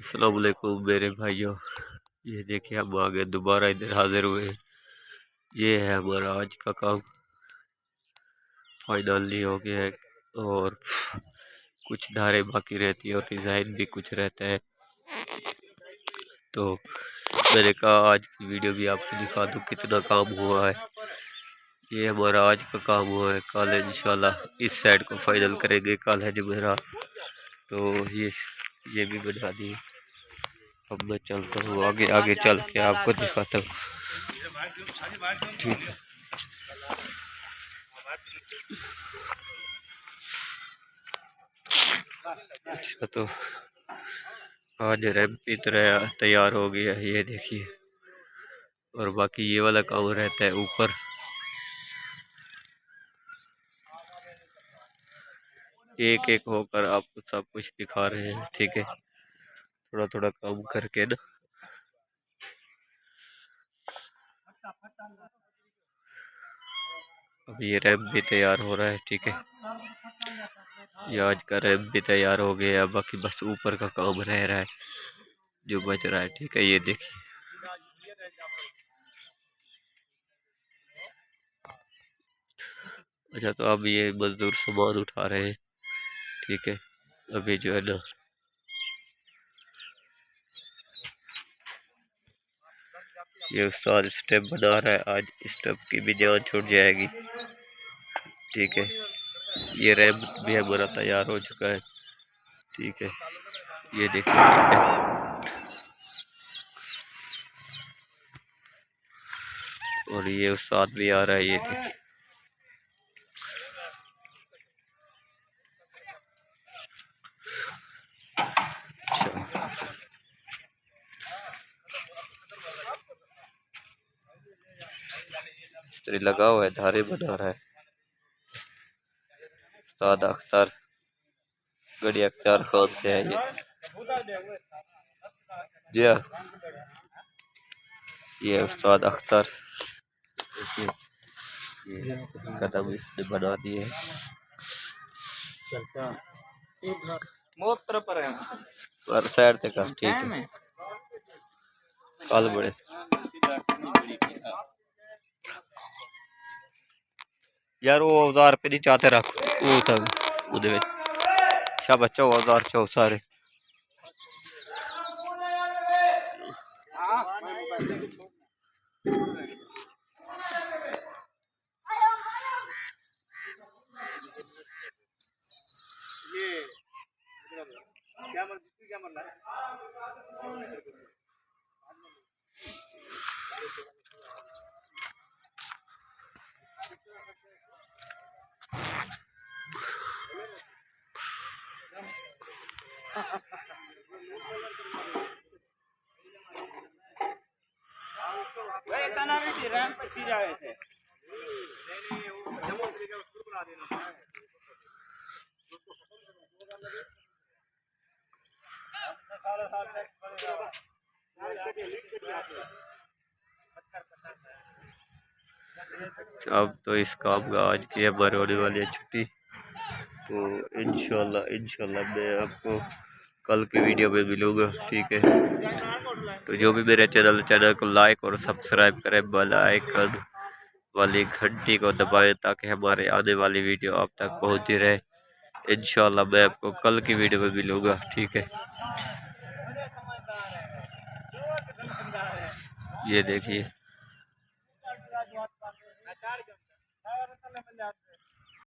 अस्सलाम वालेकुम मेरे भाइयों। ये देखिए हम आगे दोबारा इधर हाजिर हुए हैं। ये है हमारा आज का काम, फाइनली हो गया है। और कुछ धारे बाकी रहती है और डिज़ाइन भी कुछ रहता है। तो मैंने कहा आज की वीडियो भी आपको दिखा दूँ कितना काम हुआ है। ये हमारा आज का काम हुआ है। कल इंशाल्लाह इस साइड को फाइनल करेंगे। कल है जुमेरात, तो ये भी बना दी। अब मैं चलता हूँ आगे, आगे चल के आपको दिखाता हूँ। ठीक है। अच्छा, तो आज रैंप की तरह तैयार हो गया है, ये देखिए। और बाकी ये वाला काम रहता है ऊपर। एक एक होकर आपको सब कुछ दिखा रहे हैं, ठीक है। थोड़ा थोड़ा काम करके ना। अब ये रैंप भी तैयार हो रहा है, ठीक है। ये आज का रैंप भी तैयार हो गया, बाकी बस ऊपर का काम रह रहा है जो बच रहा है, ठीक है। ये देखिए, अच्छा। तो अब ये मजदूर सामान उठा रहे हैं, ठीक है। अभी जो है ना, ये उस्ताद स्टेप बना रहा है। आज स्टेप की भी जान छूट जाएगी, ठीक है। ये रैंप भी हमारा तैयार हो चुका है, ठीक है। ये देखिए, ठीक है। और ये उस्ताद भी आ रहा है, ये देखिए। अच्छा, मिस्त्री लगा हुआ है, धारे बना रहा है। उस्ताद अख्तर, गड़ी अख्तर खान से है ये। जी हाँ, ये उस्ताद अख्तर, ये कदम इसने बना दिए। पर साइड तक ठीक है। कल बड़े यार वो औजार पे नहीं चाहते रख वो तक उधर सब अच्छा औजार चो सारे। अब तो इस काम का आज की हमारे होने वाली है छुट्टी। तो इंशाल्लाह मैं आपको कल की वीडियो में मिलूँगा, ठीक है। तो जो भी मेरे चैनल को लाइक और सब्सक्राइब करें, बेल आइकन वाली घंटी को दबाएं ताकि हमारे आने वाली वीडियो आप तक पहुंचती रहे। इंशाल्लाह मैं आपको कल की वीडियो में मिलूँगा, ठीक है। ये देखिए।